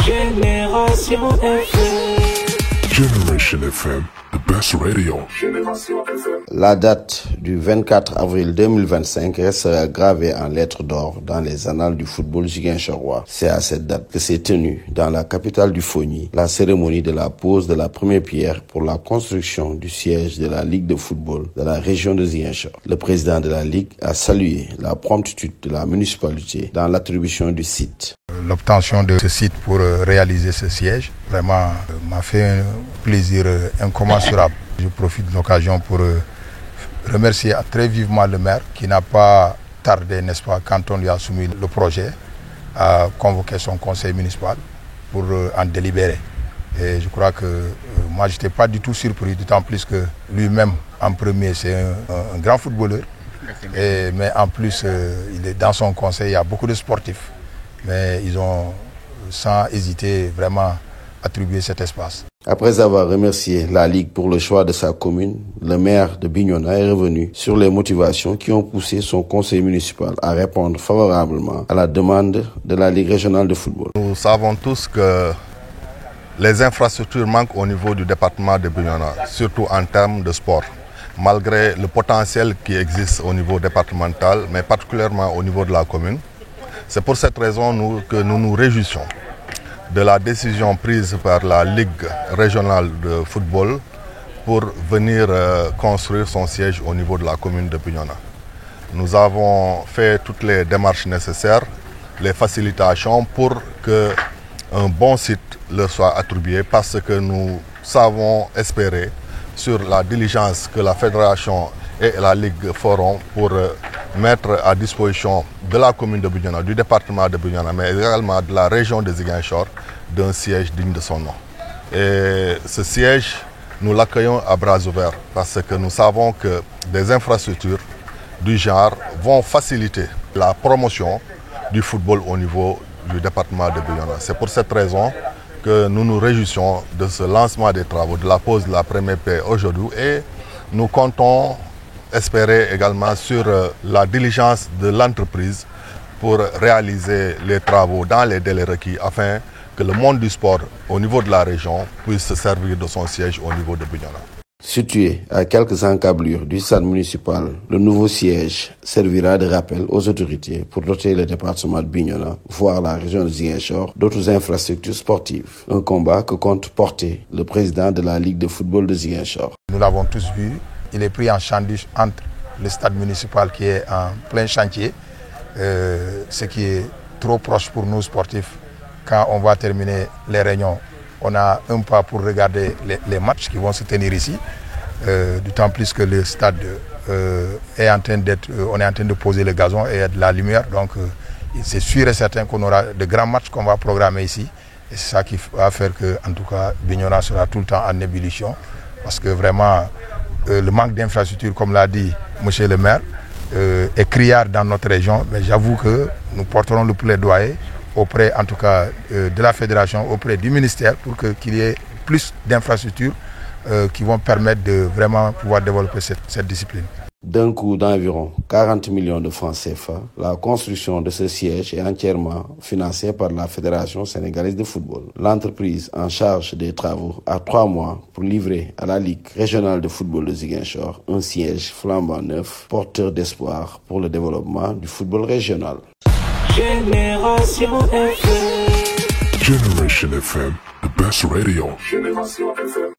Génération FM. Generation FM, the best radio. La date du 24 avril 2025 restera gravée en lettres d'or dans les annales du football ziguinchorois. C'est à cette date que s'est tenue, dans la capitale du Fogny, la cérémonie de la pose de la première pierre pour la construction du siège de la Ligue de football de la région de Ziguinchor. Le président de la Ligue a salué la promptitude de la municipalité dans l'attribution du site. L'obtention de ce site pour réaliser ce siège vraiment m'a fait un plaisir incommensurable. Je profite de l'occasion pour remercier très vivement le maire qui n'a pas tardé, n'est-ce pas, quand on lui a soumis le projet, à convoquer son conseil municipal pour en délibérer. Et je crois que moi, je n'étais pas du tout surpris, d'autant plus que lui-même, en premier, c'est un grand footballeur. Mais en plus, il est dans son conseil, il y a beaucoup de sportifs. Mais ils ont, sans hésiter, vraiment attribué cet espace. Après avoir remercié la Ligue pour le choix de sa commune, le maire de Bignona est revenu sur les motivations qui ont poussé son conseil municipal à répondre favorablement à la demande de la Ligue régionale de football. Nous savons tous que les infrastructures manquent au niveau du département de Bignona, surtout en termes de sport. Malgré le potentiel qui existe au niveau départemental, mais particulièrement au niveau de la commune. C'est pour cette raison que nous nous réjouissons de la décision prise par la Ligue régionale de football pour venir construire son siège au niveau de la commune de Bignona. Nous avons fait toutes les démarches nécessaires, les facilitations pour qu'un bon site leur soit attribué parce que nous savons espérer sur la diligence que la fédération et la Ligue feront pour mettre à disposition de la commune de Bignona, du département de Bignona, mais également de la région de Ziguinchor, d'un siège digne de son nom. Et ce siège, nous l'accueillons à bras ouverts parce que nous savons que des infrastructures du genre vont faciliter la promotion du football au niveau du département de Bignona. C'est pour cette raison que nous nous réjouissons de ce lancement des travaux, de la pose de la première pierre aujourd'hui et nous comptons espérer également sur la diligence de l'entreprise pour réaliser les travaux dans les délais requis afin que le monde du sport au niveau de la région puisse se servir de son siège au niveau de Bignona. Situé à quelques encablures du stade municipal, le nouveau siège servira de rappel aux autorités pour doter le département de Bignona, voire la région de Ziguinchor, d'autres infrastructures sportives. Un combat que compte porter le président de la Ligue de football de Ziguinchor. Nous l'avons tous vu, il est pris en sandwich entre le stade municipal qui est en plein chantier, ce qui est trop proche pour nous sportifs. Quand on va terminer les réunions, on a un pas pour regarder les matchs qui vont se tenir ici, d'autant plus que le stade est en train on est en train de poser le gazon et de la lumière, donc c'est sûr et certain qu'on aura de grands matchs qu'on va programmer ici. Et c'est ça qui va faire que, en tout cas, Bignona sera tout le temps en ébullition, parce que vraiment, le manque d'infrastructures, comme l'a dit M. le maire, est criard dans notre région, mais j'avoue que nous porterons le plaidoyer auprès, en tout cas, de la fédération, auprès du ministère, pour qu'il y ait plus d'infrastructures qui vont permettre de vraiment pouvoir développer cette discipline. D'un coût d'environ 40 millions de francs CFA, la construction de ce siège est entièrement financée par la Fédération sénégalaise de football. L'entreprise en charge des travaux a 3 mois pour livrer à la Ligue régionale de football de Ziguinchor un siège flambant neuf, porteur d'espoir pour le développement du football régional. Génération FM. Generation FM, the best radio. Génération FM.